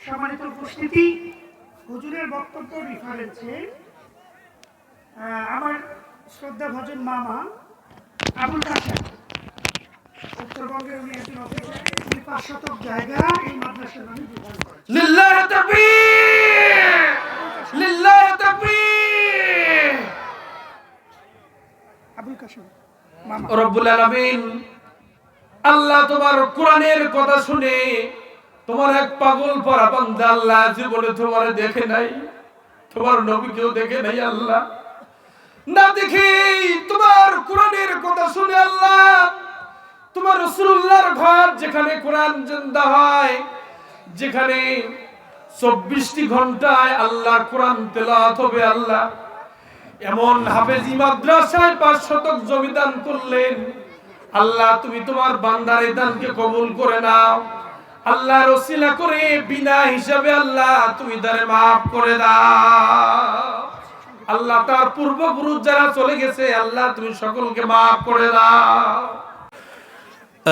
সম্মানিত উপস্থিতি, হুজুরের বক্তব্য রেফারেন্সে আমার শ্রদ্ধা ভজন মামা আবুল কাশেম, উত্তরবঙ্গের উনি একজন অফিসার, উনি 5 শতক জায়গা এই মাদ্রাসার নামে বিধান করেছেন। লিল্লাহি তাকবীর, লিল্লাহি তাকবীর। আবুল কাশেম মামা। রব্বুল আলামিন, আল্লাহ তোমার কোরআনের কথা শুনে তোমার এক পাগল পরা বান্দা আল্লাহ জীবনে তোমার দেখে নাই, তোমার নবীকেও দেখে নাই আল্লাহ। না দেখে তোমার কোরআনের কথা শুনে আল্লাহ তোমার রাসূলুল্লাহর ঘর যেখানে কোরআন জিন্দা হয়, যেখানে 24টি ঘন্টায় আল্লাহ কোরআন তেলাওয়াত হবে আল্লাহ, এমন হাফেজি মাদ্রাসায় 5 শতক জমি দান করলেন আল্লাহ। তুমি তোমার বান্দার এই দানকে কবুল করে নাও আল্লাহর ওসিলা করে, বিনা হিসাবে আল্লাহ তুমি তারে maaf করে দাও আল্লাহ। তার পূর্বপুরুষ যারা চলে গেছে আল্লাহ তুমি সকলকে maaf করে দাও।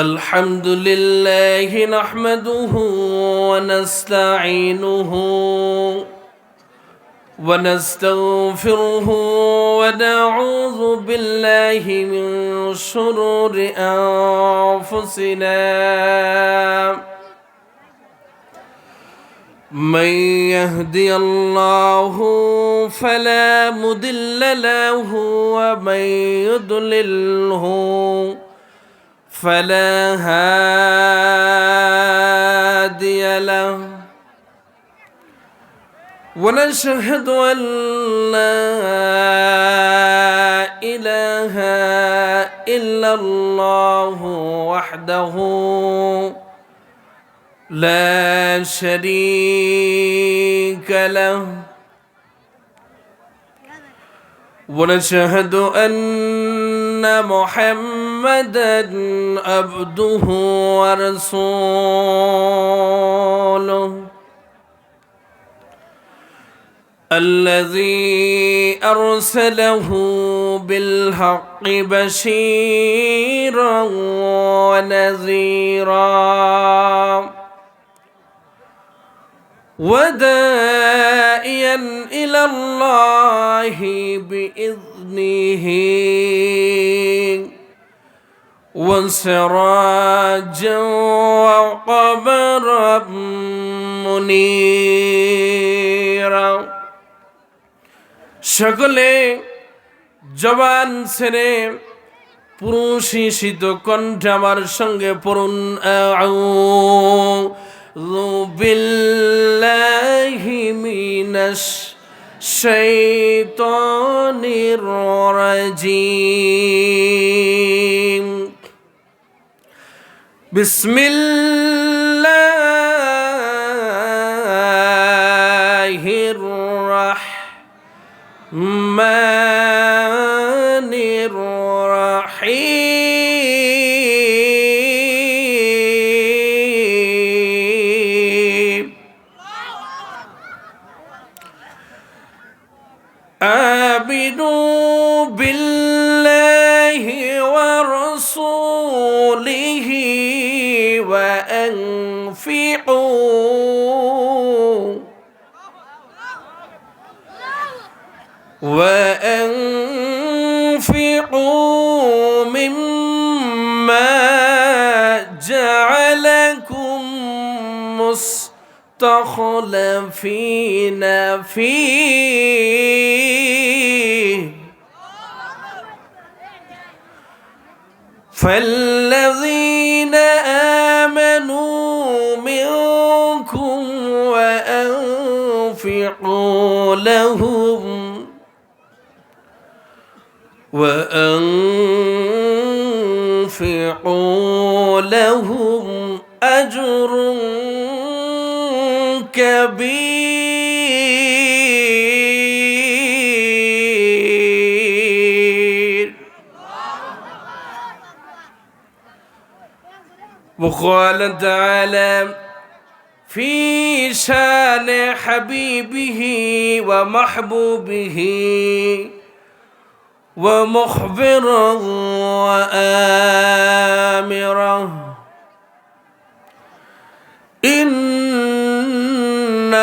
আলহামদুলিল্লাহি নাহমাদুহু ওয়া নাস্তাঈনুহু ونستغفره ونعوذ بالله من شرور أنفسنا من يهدي الله فلا مضل له ومن يضلله فلا هادي له ونشهد أن لا إله إلا الله وحده لا شريك له ونشهد أن محمدا عبده ورسوله الذي أرسله بالحق بشيرا ونذيرا وداعيا إلى الله بإذنه وسراجا وقمرا منيرا। সকলে জবান ছেড়ে পুরুষিত কণ্ঠে আমার সঙ্গে পড়ুন, আউযু বিল্লাহি মিনাশ শাইতানির রাজিম। বিসমিল্লাহির রহমানির রহিম। আমিনু বিল্লাহি ওয়া রাসূলিহি ওয়া আনফিকু وأنفقوا مما جعلكم مستخلفين فيه فالذين آمنوا منكم وأنفقوا لهم أجر كبير. وقال تعالى في شان حبيبه ومحبوبه ومخبرا وآمرا إن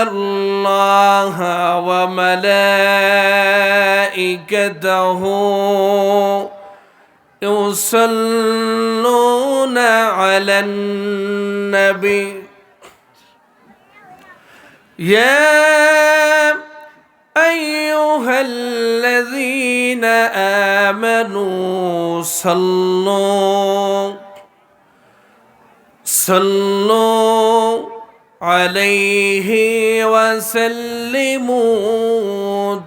الله وملائكته يصلون على النبي يا أيها الذين آمنوا صلوا عليه وسلموا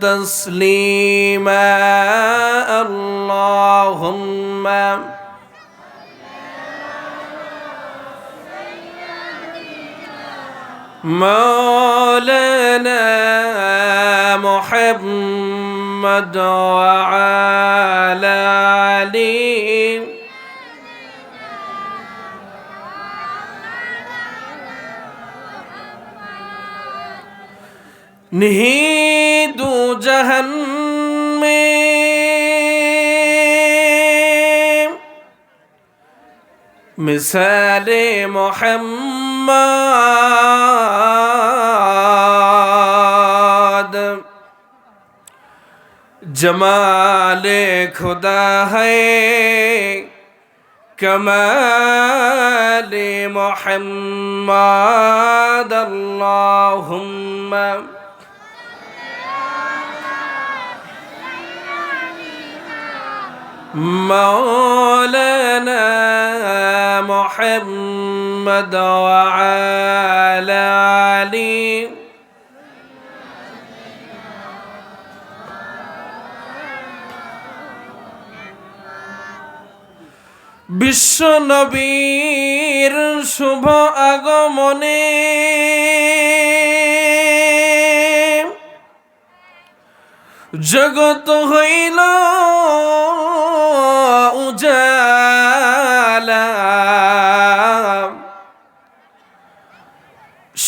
تسليما اللهم مولانا محمد وعلى آله نهيد جهنم مثال محمد जमाल खुदा है कमाल मोहम्मद अल्लाहुम्मा मौलाना मोहम्मद वअला आली বিশ্ব নবীর শুভ আগমনে জগৎ হইল উজালা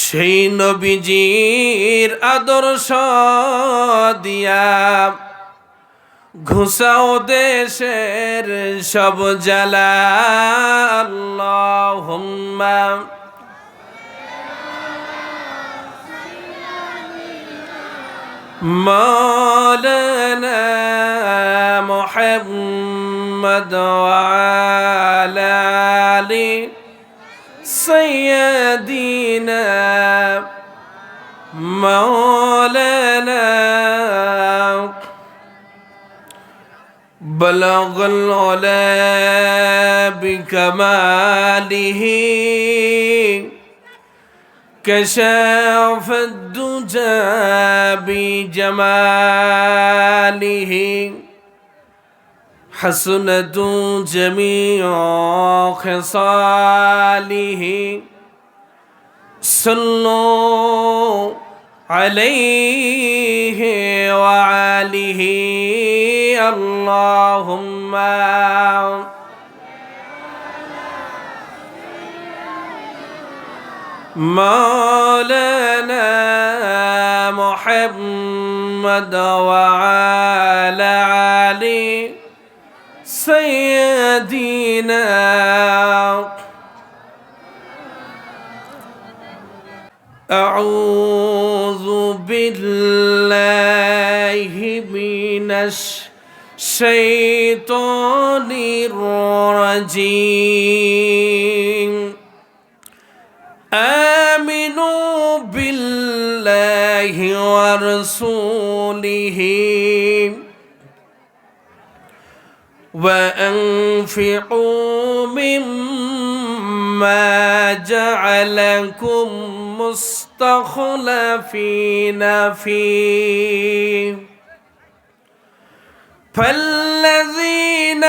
সেই নবীজির আদর্শ দিয়া ঘুষাও দেশের সব জ্বালা আল্লাহুম্মা مولانا محمد وعلى آل سيدنا مولانا بلغ العلا بكماله كشاف الدجى بجماله حسنت جميع خصاله صلوا عليه وآله اللهم مولانا محمد وعلى آله سيدنا أعوذ بالله من الشيطان الرجيم آمنوا بالله ورسوله وأنفقوا مما جعلكم مستخلفين فيه فالذين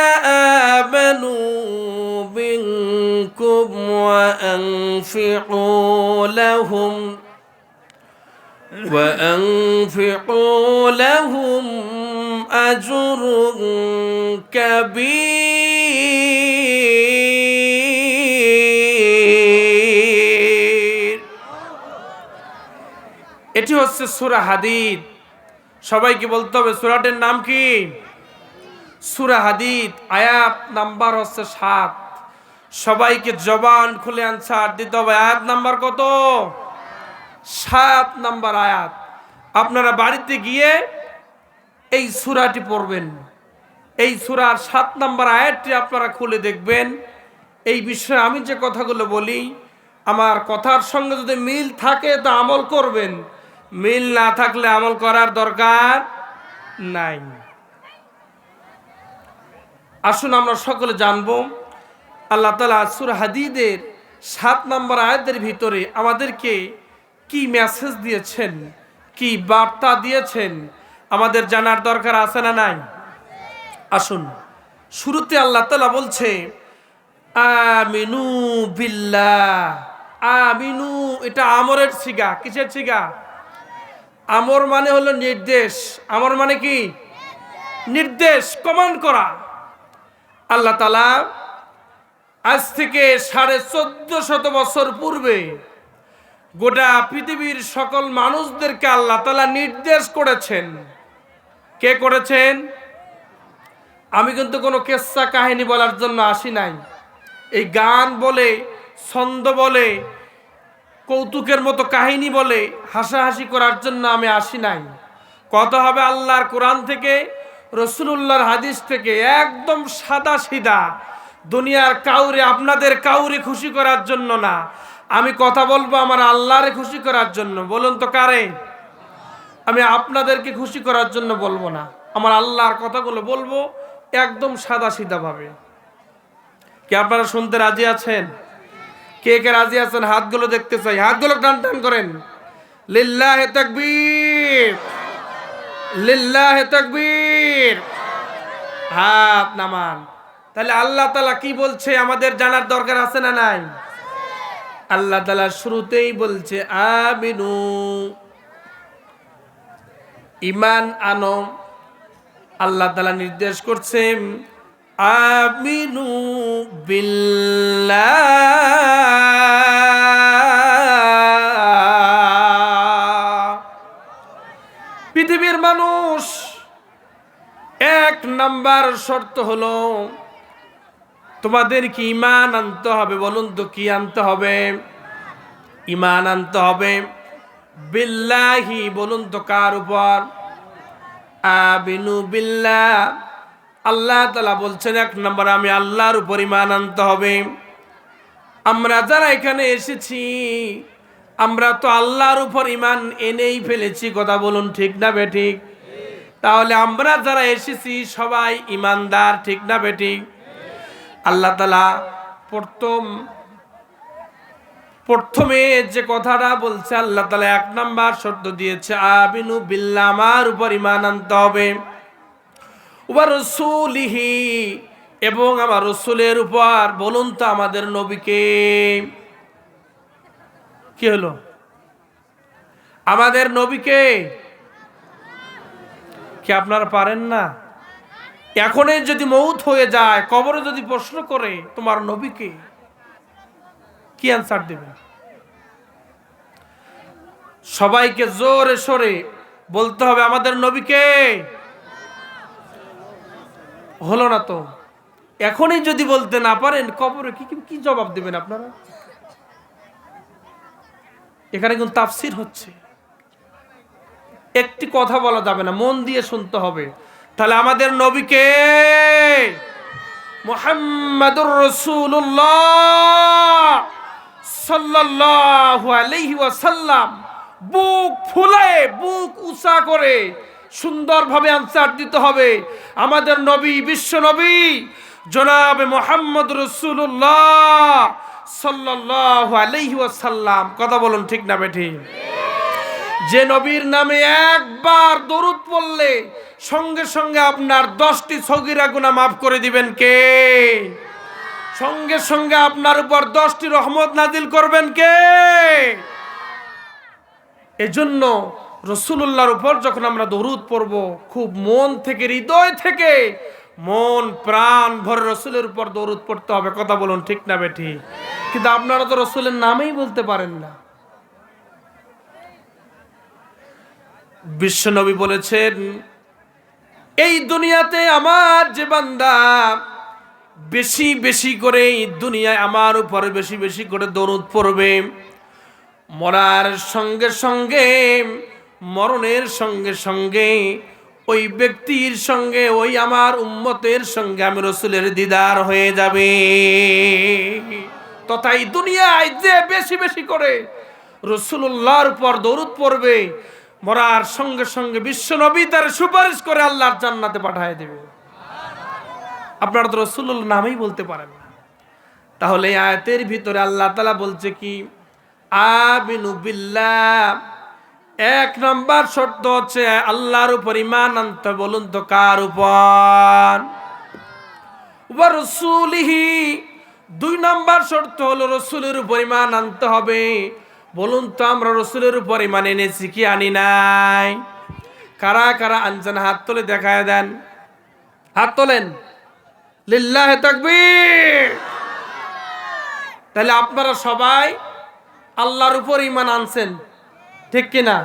آمنوا منكم وأنفقوا لهم أجر كبير এটি হচ্ছে সূরা হাদীদ সবাইকে বলতে হবে সূরাটির নাম কি সূরা হাদীদ আয়াত নাম্বার হচ্ছে 7 সবাইকে জবান খুলে আনসার দিতে হবে আয়াত নাম্বার কত 7 নম্বর আয়াত। আপনারা বাড়িতে গিয়ে এই সূরাটি পড়বেন। এই সূরার 7 নম্বর আয়াতটি আপনারা খুলে দেখবেন। এই বিষয়ে আমি যে কথাগুলো বলি, আমার কথার সঙ্গে যদি মিল থাকে তো আমল করবেন, মিল না থাকলে আমল করার দরকার নাই। আসুন আমরা সকলে জানবো আল্লাহ তাআলা সূরা হাদীদের 7 নম্বর আয়াতের ভিতরে আমাদেরকে কি মেসেজ দিয়েছেন, কি বার্তা দিয়েছেন, আমাদের জানার দরকার আছে না নাই? আসুন, শুরুতে আল্লাহ তাআলা বলছে আমিনু বিল্লাহ। আমিনু, এটা আমরের সিগা। কিসের সিগা? আমর মানে হলো নির্দেশ। আমর মানে কি? নির্দেশ, কমান্ড করা। আল্লাহ তাআলা আজ থেকে 1450 বছর পূর্বে গোটা পৃথিবীর সকল মানুষদেরকে আল্লাহ তাআলা নির্দেশ করেছেন। কে করেছেন? আমি কিন্তু কোনো কেচ্ছা কাহিনী বলার জন্য আসি নাই। এই গান বলে, ছন্দ বলে, কৌতুকের মতো কাহিনী বলে হাসাহাসি করার জন্য আমি আসি নাই। কথা হবে আল্লাহর কোরআন থেকে, রাসূলুল্লাহর হাদিস থেকে, একদম সাদা সিধা। দুনিয়ার কাউরে, আপনাদের কাউরে খুশি করার জন্য না। আমি কথা বলবো আমার আল্লাহরে খুশি করার জন্য। বলুন তো কারে? আমি আপনাদেরকে খুশি করার জন্য বলবো না, আমার আল্লাহর কথাগুলো বলবো একদম সাদা সিধা ভাবে। কি আপনারা শুনতে রাজি আছেন? কে কে রাজি আছেন? হাতগুলো দেখতে চাই, হাতগুলো টান টান করেন। লিল্লাহে তাকবীর, লিল্লাহে তাকবীর। হাত নামান। তাহলে আল্লাহ তাআলা কি বলছে আমাদের জানার দরকার আছে না নাই? আল্লাহ তাআলা শুরুতেই বলছে আমিনু, ঈমান আনো। আল্লাহ তাআলা নির্দেশ করছেন আমিনু বিল্লাহ। পৃথিবীর মানুষ, 1 নাম্বার শর্ত হলো তোমাদের কি ঈমান আনতে হবে। বলুন তো কি আনতে হবে? ঈমান আনতে হবে। বিল্লাহি, বলুন তো কার উপর? আমিনু বিল্লাহ। আল্লাহ তাআলা বলছেন 1 নম্বর আমি আল্লাহর উপর ঈমান আনতে হবে। আমরা যারা এখানে এসেছি আমরা তো আল্লাহর উপর ঈমান এনেই ফেলেছি। কথা বলুন ঠিক না বেঠিক? তাহলে আমরা যারা এসেছি সবাই ঈমানদার, ঠিক না বেঠিক? আল্লাহ তাআলা প্রথমে যে কথাটা বলছে, আল্লাহ তাআলা 1 নাম্বার শর্ত দিয়েছে আমিনু বিল্লাহ, আমার উপর ঈমান আনতে হবে। ওয়া রাসূলিহি, এবং আমার রাসূলের উপর। বলুন তো আমাদের নবীকে। কি হলো? আমাদের নবীকে কি আপনারা পারেন না? এখনই যদি মউত হয়ে যায়, কবরে যদি প্রশ্ন করে তোমার নবীকে, কি অ্যানসার দেবেন? সবাইকে জোরে সোরে বলতে হবে আমাদের নবীকে। হলো না তো? এখনই যদি বলতে না পারেন, কবরে কি জবাব দেবেন আপনারা? এখানে কিন্তু তাফসীর হচ্ছে, একটি কথা বলা যাবে না, মন দিয়ে শুনতে হবে। তাহলে আমাদের নবীকে মুহাম্মাদুর রাসূলুল্লাহ সাল্লাল্লাহু আলাইহি ওয়াসাল্লাম বুক ফুলায়ে, বুক উঁচা করে সুন্দরভাবে আনসার দিতে হবে। আমাদের নবী, বিশ্ব নবী জনাবে মুহাম্মদ রাসূলুল্লাহ সাল্লাল্লাহু আলাইহি ওয়াসাল্লাম। কথা বলুন ঠিক না বেঠিক? যে নবীর নামে একবার দরুদ পড়লে সঙ্গে সঙ্গে আপনার 10টি সগীরা গুনাহ মাফ করে দিবেন কে? সঙ্গে সঙ্গে আপনার উপর 10টি রহমত নাজিল করবেন কে? এজন্য রাসূলুল্লাহর উপর যখন আমরা দরুদ পড়ব, খুব মন থেকে, হৃদয় থেকে, মন প্রাণ ভরে রাসূলের উপর দরুদ পড়তে হবে। কথা বলুন ঠিক না বেঠিক? কিন্তু আপনারা তো রাসূলের নামেই বলতে পারেন না। বিশ্বনবী বলেছেন এই দুনিয়াতে আমার যে বান্দা বেশি বেশি করে এই দুনিয়ায় আমার উপরে বেশি বেশি করে দরুদ পড়বে, মরার সঙ্গে সঙ্গে, মরণের সঙ্গে সঙ্গে ওই ব্যক্তির সঙ্গে, ওই আমার উম্মতের সঙ্গে আমি রসুলের দিদার হয়ে যাবে। তথাই দুনিয়ায় যে বেশি বেশি করে রসুল্লাহর উপর দরুদ পড়বে, মরার সঙ্গে সঙ্গে বিশ্ব নবী তার সুপারিশ করে আল্লাহর জান্নাতে পাঠিয়ে দেবে। আপনারা তো রসুল্লাহর নামেই বলতে পারেন না। তাহলে এই আয়াতের ভিতরে আল্লাহ তাআলা বলছে কি, আমিনু বিল্লাহ, এক নাম্বার শর্ত হচ্ছে আল্লাহর উপর ঈমান আনতে। বলুন তো কার উপর? ওয়া রাসূলিহি। দুই নাম্বার শর্ত হলো রসুলের উপর ঈমান আনতে হবে। বলুন তো আমরা রসুলের উপর ঈমান এনেছি কি আনি নাই? কারা কারা আনছেন হাত তুলে দেখায় দেন, হাত তোলেন। লিল্লাহি তাকবীর। তাহলে আপনারা সবাই আল্লাহর উপর ঈমান আনছেন, ঠিক কিনা?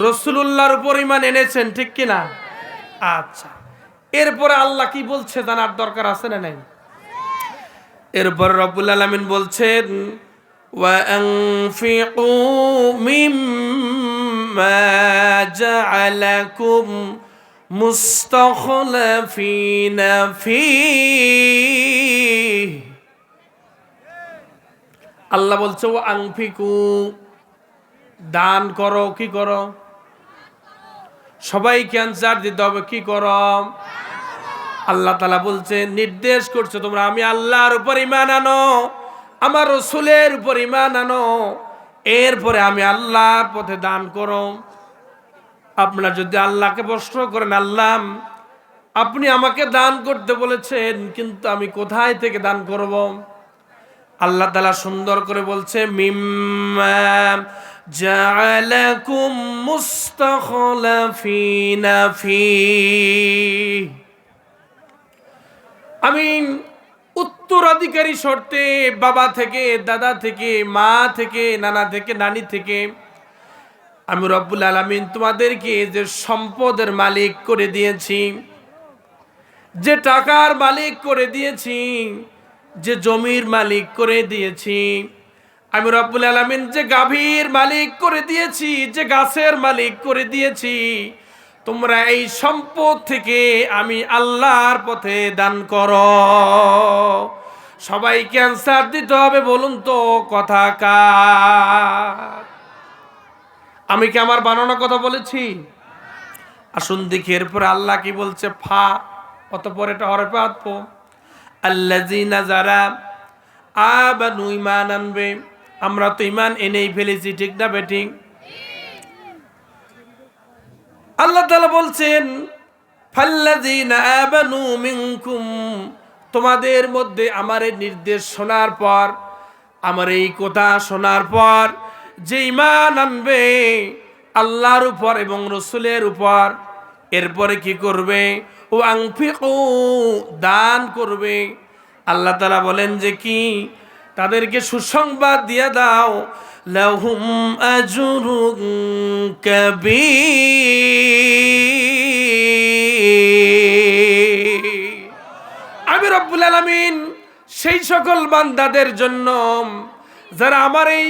রাসূলুল্লাহর উপর ঈমান এনেছেন, ঠিক কিনা? আচ্ছা, এরপরে আল্লাহ কি বলছে জানার দরকার আছে না নাই? এরপর রব্বুল আলামিন বলছেন, ওয়া আনফিকু মিম্মা জাআলাকুম মুস্তাখলাফিনা ফীহি। আল্লাহ বলছে ও আনফিকু, দান করো। কি করো? সবাইকে আনসার দিতে হবে, কি করো? আল্লাহ তাআলা বলছে, নির্দেশ করছে তোমরা আমি আল্লাহর উপর ঈমান আনো, আমার রাসূলের উপর ঈমান আনো, এরপরে আমি আল্লাহর পথে দান করো। আপনারা যদি আল্লাহকে প্রশ্ন করেন, আল্লাহ আপনি আমাকে দান করতে বলেছেন, কিন্তু আমি কোথায় থেকে দান করব? আল্লাহ তাআলা সুন্দর করে বলছে, মিম্মা জাআলাকুম মুস্তাখলাফিনা ফীহি। আমি উত্তরাধিকারী শর্তে বাবা থেকে, দাদা থেকে, মা থেকে, নানা থেকে, নানি থেকে আমি রব্বুল আলামিন তোমাদেরকে যে সম্পদের মালিক করে দিয়েছি, যে টাকার মালিক করে দিয়েছি, যে জমির মালিক করে দিয়েছি, আমি রব্বুল আলামিন যে গাভীর মালিক করে দিয়েছি, যে গাছের মালিক করে দিয়েছি, তোমরা এই সম্পদ থেকে আমি আল্লাহর পথে দান করো। সবাইকে অ্যানসার দিতে হবে। বলুন তো কথা কার? আমি কি আমার বানানো কথা বলেছি? আসুন দেখি এরপরে আল্লাহ কি বলছে। ফা, অতঃপর এটা হরফে আতফ। আল্লাযীনা, যারা আমানু, ঈমান আনবে। আমরা তো ঈমান এনেই ফেলেছি, ঠিক না বেঠিক? আল্লাহ তাআলা বলছেন, ফাল্লাযীনা আমানু মিনকুম, তোমাদের মধ্যে আমার এই নির্দেশ শোনার পর, আমার এই কথা শোনার পর যে ঈমান আনবে আল্লাহর উপর এবং রাসূলের উপর, এরপরে কি করবে? ও আনফিকু, দান করবে। আল্লাহ তাআলা বলেন যে কি, তাদেরকে সুসংবাদ দিয়ে দাও, লাহুম আজরুন কাবীর। আমি রব্বুল আলামিন সেই সকল বান্দাদের জন্য যারা আমার এই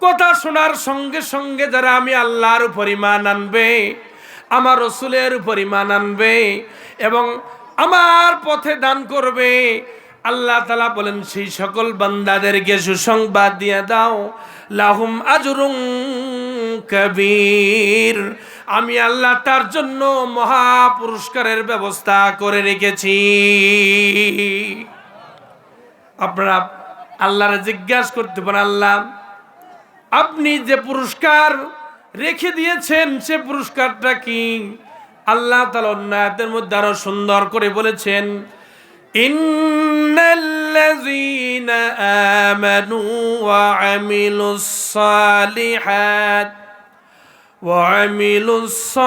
কথা শোনার সঙ্গে সঙ্গে যারা আমি আল্লাহর উপর ঈমান আনবে, আমার রাসূলের উপর ঈমান আনবে এবং আমার পথে দান করবে, আল্লাহ তাআলা বলেন সেই সকল বান্দাদেরকে সুসংবাদ দিয়ে দাও, লাহুম আজরুন কাবীর। আমি আল্লাহ তার জন্য মহা পুরস্কারের ব্যবস্থা করে রেখেছি। আপনারা আল্লাহরে জিজ্ঞাসা করতে পারেন, আল্লাহ আপনি যে পুরস্কার রেখে দিয়েছেন সে পুরস্কারটা কি? আল্লাহ তাআলা অন্য আয়াতের মধ্যে আরো সুন্দর করে বলেছেন, ইন্নাল্লাযীনা আমানু ওয়া আমিলুস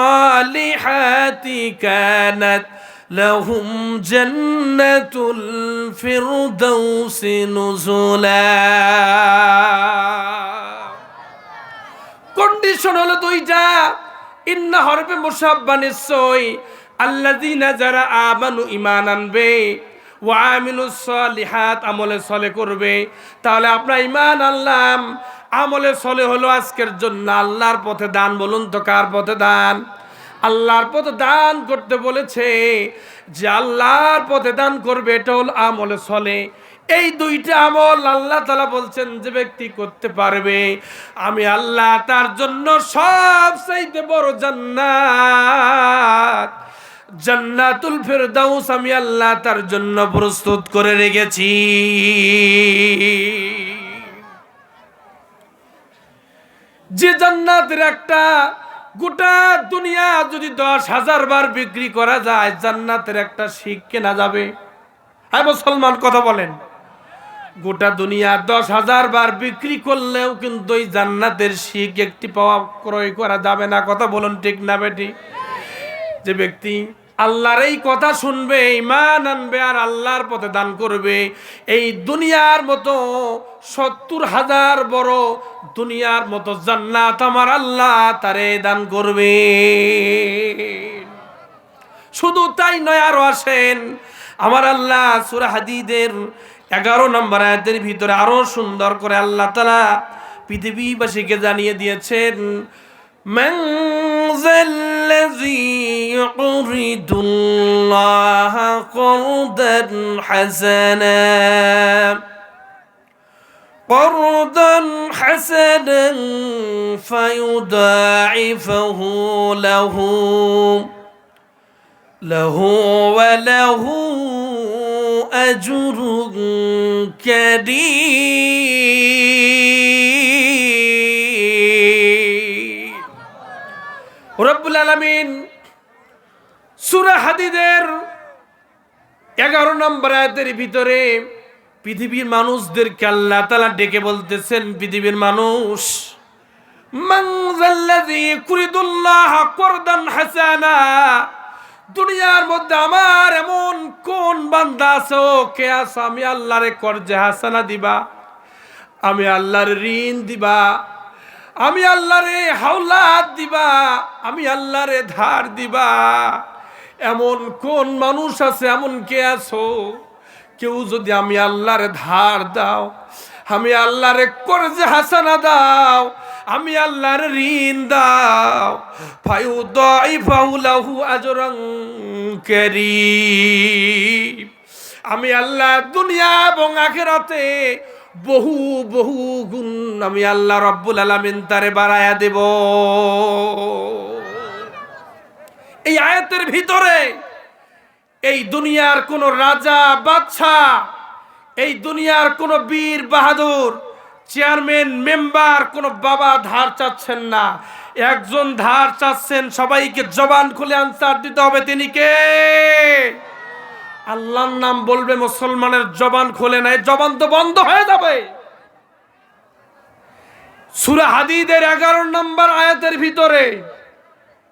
সালিহাতি কানাত লাহুম জান্নাতুল ফিরদাউসি নুজুলা। কন্ডিশন হলো দুইটা। ইন্না হরফে মুসাব্বা, নিশ্চয় আল্লাযীনা, যারা আমানু, ঈমান আনবে, ওয়া আমিলুস সালিহাত, আমলে সলে করবে। তাহলে আমরা ঈমান আনলাম, আমলে সলে হলো আজকের জন্য আল্লাহর পথে দান। বলুন তো কার পথে দান? আল্লাহর পথে দান করতে বলেছে, যে আল্লাহর পথে দান করবে, এটা হলো আমলে সলে। এই দুইটা আমল আল্লাহ তাআলা বলছেন যে ব্যক্তি করতে পারবে, আমি আল্লাহ তার জন্য সবচাইতে বড় জান্নাত, জান্নাতুল ফেরদাউস আমি আল্লাহ তার জন্য প্রস্তুত করে রেখেছি। যে জান্নাতের একটা গোটা দুনিয়া যদি 10,000 বার বিক্রি করা যায়, জান্নাতের একটা শিক কেনা যাবে? হ্যাঁ মুসলমান, কথা বলেন। গোটা দুনিয়া 10,000 বার বিক্রি করলেও কিন্তু এই জান্নাতের শিক একটি পাওয়া ক্রয় করা যাবে না। কথা বলুন ঠিক না বেটি? যে ব্যক্তি আল্লাহর এই কথা শুনবে, ঈমান আনবে আর আল্লাহর পথে দান করবে, এই দুনিয়ার মতো 70,000 বড় দুনিয়ার মতো জান্নাত আমার আল্লাহ তারে দান করবে। শুধু তাই নয়, আরো আসেন, আমার আল্লাহ সূরা হাদীদের 11 নম্বর আয়াতের ভিতরে আরো সুন্দর করে আল্লাহ তাআলা পৃথিবীবাসীকে জানিয়ে দিয়েছেন, মান যাল্লাযী ইউকরিদুল্লাহ করদান হাসানা قرضا حسنا فيضاعفه له وله أجر كريم। রব্বুল আলামিন সূরা হাদীদের 11 নম্বর আয়াতের ভিতরে পৃথিবীর মানুষদেরকে আল্লাহ তাআলা ডেকে বলতেছেন, পৃথিবীর মানুষ, মান যাল্লাযী ইউকরিদুল্লাহ করদান হাসানা, দুনিয়ার মধ্যে আমার এমন কোন বান্দা আছে, ও কে আছে, আমি আল্লাহরে কর্জে হাসানা দিবা, আমি আল্লাহর ঋণ দিবা, আমি আল্লাহরে হাওলাত দিবা, আমি আল্লাহরে ধার দিবা, এমন কোন মানুষ আছে, এমন কে আছো? কেউ যদি আমি আল্লাহরে ধার দাও, আমি আল্লাহরে কর্জে হাসানা দাও, আমি আল্লাহর ঋণ দাও, ফায়ুদাইফাহু লাহু আজরান কারীম, আমি আল্লাহ দুনিয়া এবং আখিরাতে বহু বহু গুণ আমি আল্লাহ রব্বুল আলামিন তারে বাড়ায়া দেব। এই আয়াতের ভিতরে এই দুনিয়ার কোন রাজা বাদশা, এই দুনিয়ার কোন বীর বাহাদুর, চেয়ারম্যান, মেম্বার, কোন বাবা ধার চাচ্ছেন না। একজন ধার চাচ্ছেন, সবাইকে জবান খুলে আনসার দিতে হবে, তিনি কে? আল্লাহর নাম বলবে, মুসলমানের জবান খুলে নাই, জবান তো বন্ধ হয়ে যাবে। সূরা হাদীদের 11 নম্বর আয়াতের ভিতরে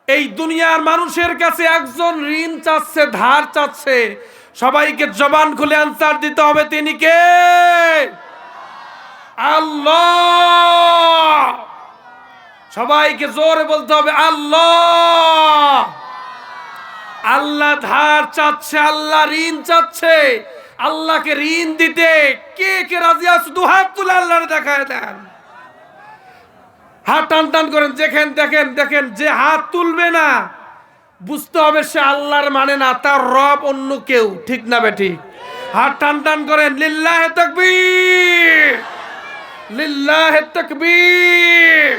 এই দুনিয়ার মানুষের কাছে একজন ঋণ চাচ্ছে, ধার চাচ্ছে, সবাইকে জবান খুলে আনসার দিতে হবে, তিনি কে? আল্লাহ। সবাইকে জোরে বলতে হবে, আল্লাহ। আল্লাহ ধার চাচ্ছে, আল্লাহ ঋণ চাচ্ছে। আল্লাহকে ঋণ দিতে কে কে রাজি আছে? দু হাত তুলে আল্লাহর দেখায় দেন, হাত টান টান করেন। দেখেন দেখেন দেখেন, যে হাত তুলবে না বুঝতে হবে সে আল্লাহর মানে না, তার রব অন্য কেউ, ঠিক না বেঠিক? হাত টান টান করেন, লিল্লাহে তাকবীর, লিল্লাহে তাকবীর।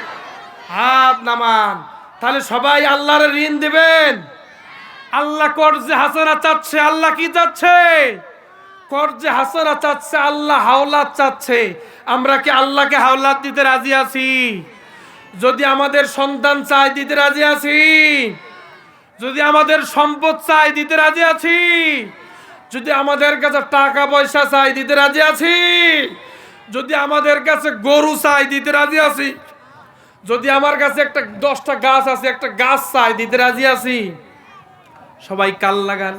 হাত নামান। তাহলে সবাই আল্লাহর ঋণ দিবেন। আল্লাহ কর্জে হাসানা চাচ্ছে। আল্লাহ কি চাচ্ছে? কর্জে হাসানা চাচ্ছে, আল্লাহ হাওলাত চাচ্ছে। আমরা কি আল্লাহকে হাওলাত দিতে রাজি আছি? যদি আমাদের সন্তান চাই, দিতে রাজি আছি। যদি আমাদের সম্পদ চাই, দিতে রাজি আছি। যদি আমাদের কাছে টাকা পয়সা চাই, দিতে রাজি আছি। যদি আমাদের কাছে গরু চাই, দিতে রাজি আছি। যদি আমার কাছে একটা 10টা গাছ আছে, একটা গাছ চাই, দিতে রাজি আছি। সবাই কাল লাগান।